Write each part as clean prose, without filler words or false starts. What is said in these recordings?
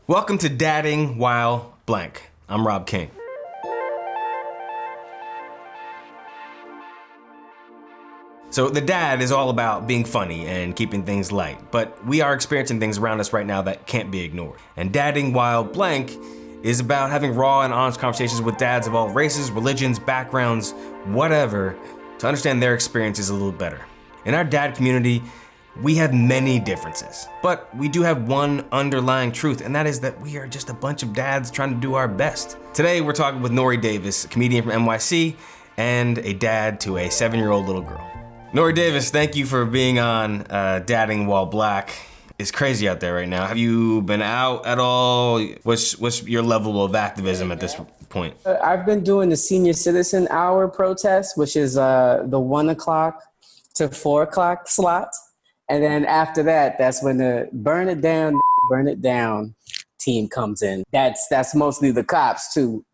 Welcome to Dadding While Blank. I'm Rob King. So the dad is all about being funny and keeping things light, but we are experiencing things around us right now that can't be ignored. And Dadding While Blank is about having raw and honest conversations with dads of all races, religions, backgrounds, whatever, to understand their experiences a little better. In our dad community, we have many differences, but we do have one underlying truth, and that is that we are just a bunch of dads trying to do our best. Today, we're talking with Nore Davis, a comedian from NYC, and a dad to a 7-year-old little girl. Nore Davis, thank you for being on Dadding While Black. It's crazy out there right now. Have you been out at all? What's your level of activism at this point? I've been doing the senior citizen hour protest, which is the 1 o'clock to 4 o'clock slot. And then after that, that's when the burn it down team comes in. That's mostly the cops too,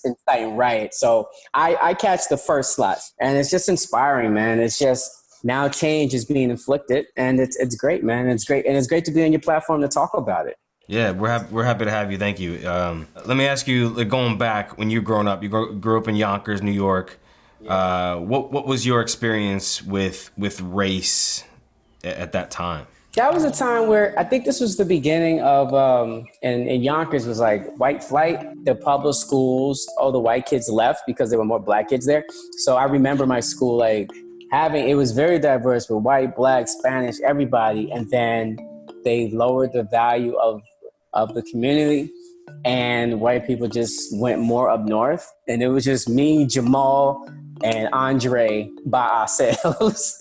inciting riots. So I catch the first slot, and it's just inspiring, man. It's just now change is being inflicted, and it's great, man. It's great, and it's great to be on your platform to talk about it. Yeah, we're happy to have you. Thank you. Let me ask you, like, going back when you were growing up, you grew up in Yonkers, New York. Yeah. What was your experience with race at that time? That was a time where I think this was the beginning of, and Yonkers was like white flight. The public schools, all the white kids left because there were more black kids there. So I remember my school like it was very diverse with white, black, Spanish, everybody. And then they lowered the value of the community, and white people just went more up north. And it was just me, Jamal, and Andre by ourselves.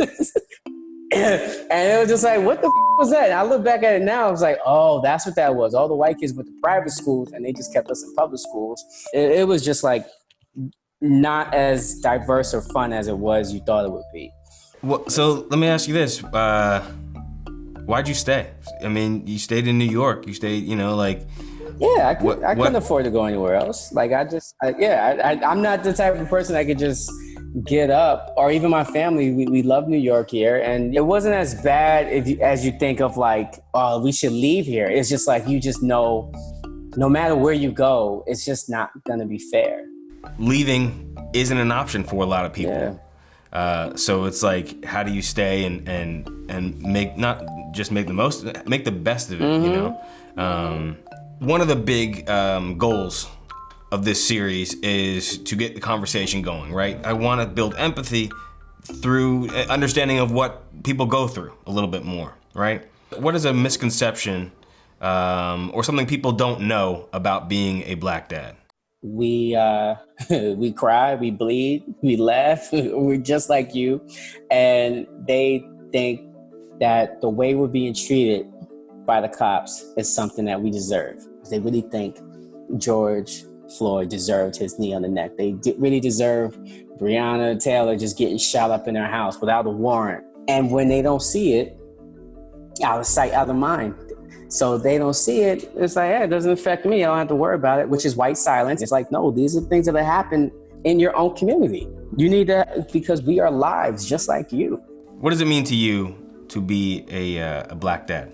And it was just like, what the was that? And I look back at it now, I was like, oh, that's what that was. All the white kids went to private schools, and they just kept us in public schools. It was just like not as diverse or fun as it was you thought it would be. Well, so let me ask you this. Why'd you stay? I mean, you stayed in New York. You stayed, Yeah, I couldn't afford to go anywhere else. Like, I'm not the type of person that could just get up, or even my family, we love New York here, and it wasn't as bad as you think of like, oh, we should leave here. It's just like, you just know, no matter where you go, it's just not gonna be fair. Leaving isn't an option for a lot of people. Yeah. So it's like, how do you stay and make, not just make the best of it, mm-hmm. You know? One of the big goals of this series is to get the conversation going, right? I want to build empathy through understanding of what people go through a little bit more, right? What is a misconception or something people don't know about being a black dad? We cry, we bleed, we laugh, we're just like you. And they think that the way we're being treated by the cops is something that we deserve. They really think George Floyd deserved his knee on the neck. They really deserve Breonna Taylor just getting shot up in their house without a warrant. And when they don't see it, out of sight, out of mind. So they don't see it. It's like, hey, it doesn't affect me. I don't have to worry about it, which is white silence. It's like, no, these are things that happen in your own community. You need to, because we are lives just like you. What does it mean to you to be a black dad?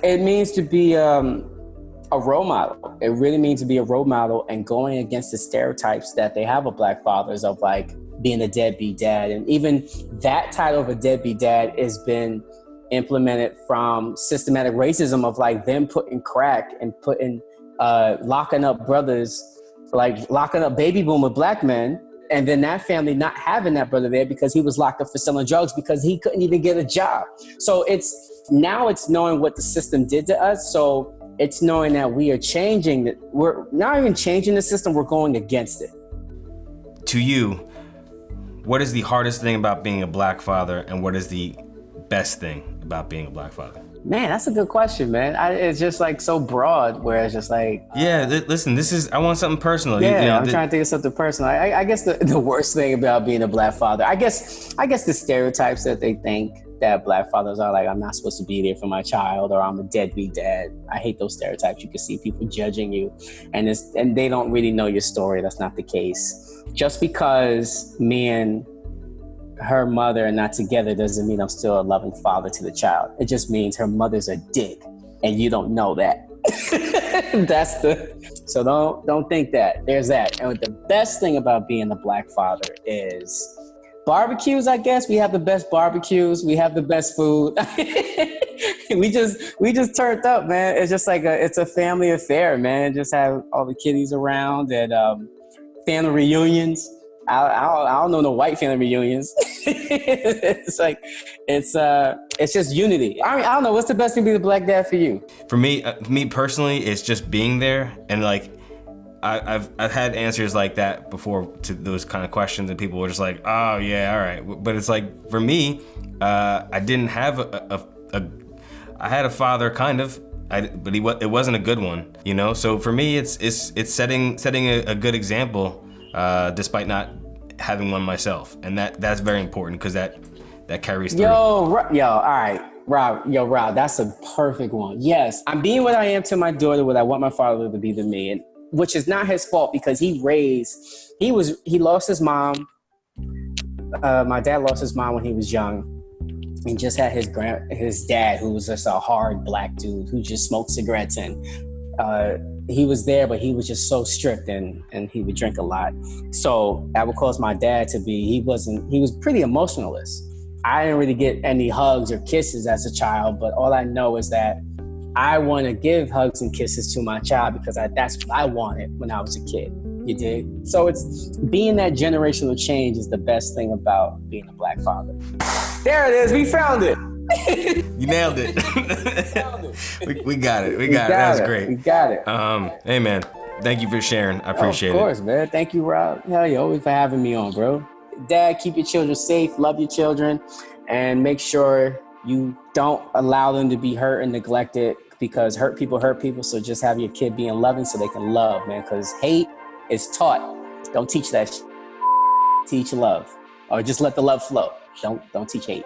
It means to be a role model. It really means to be a role model and going against the stereotypes that they have of black fathers of like being a deadbeat dad. And even that title of a deadbeat dad has been implemented from systematic racism of like them putting crack and putting, locking up brothers, like locking up baby boomer black men. And then that family not having that brother there because he was locked up for selling drugs because he couldn't even get a job. So it's knowing what the system did to us. So it's knowing that we are changing, that we're not even changing the system, we're going against it. To you, what is the hardest thing about being a black father, and what is the best thing about being a black father? Man, that's a good question, man. It's just like so broad, where it's just like... Yeah, listen, I want something personal. Yeah, I'm trying to think of something personal. I guess the worst thing about being a black father, I guess the stereotypes that they think that black fathers are like, I'm not supposed to be there for my child, or I'm a deadbeat dad. I hate those stereotypes. You can see people judging you, and they don't really know your story. That's not the case. Just because me and her mother are not together doesn't mean I'm still a loving father to the child. It just means her mother's a dick, and you don't know that. So don't think that. There's that. And the best thing about being a black father is barbecues, I guess. We have the best barbecues. We have the best food. we just turned up, man. It's just like it's a family affair, man. Just have all the kiddies around and family reunions. I don't know no white family reunions. It's like it's just unity. I mean, I don't know. What's the best thing to be the black dad for you? For me personally, it's just being there, and like I've had answers like that before to those kind of questions, and people were just like, oh yeah, all right. But it's like for me, I didn't have I had a father kind of. But it wasn't a good one, you know. So for me, it's setting a good example, despite not having one myself, and that's very important because that carries through. All right, Rob, that's a perfect one. Yes, I'm being what I am to my daughter, what I want my father to be to me, and which is not his fault because he lost his mom. My dad lost his mom when he was young. And just had his dad, who was just a hard black dude who just smoked cigarettes, and he was there, but he was just so strict and he would drink a lot. So that would cause my dad to be, he was pretty emotionalist. I didn't really get any hugs or kisses as a child, but all I know is that I want to give hugs and kisses to my child because that's what I wanted when I was a kid. You dig? So it's being that generational change is the best thing about being a black father. There it is. We found it. You nailed it. we got it. That was great. We got it. Hey man, thank you for sharing. I appreciate it. Of course, man. Thank you, Rob. Hell yeah, always for having me on, bro. Dad, keep your children safe. Love your children, and make sure you don't allow them to be hurt and neglected because hurt people. So just have your kid being loving so they can love, man. Because hate is taught. Don't teach that. Teach love, or just let the love flow. Don't teach hate.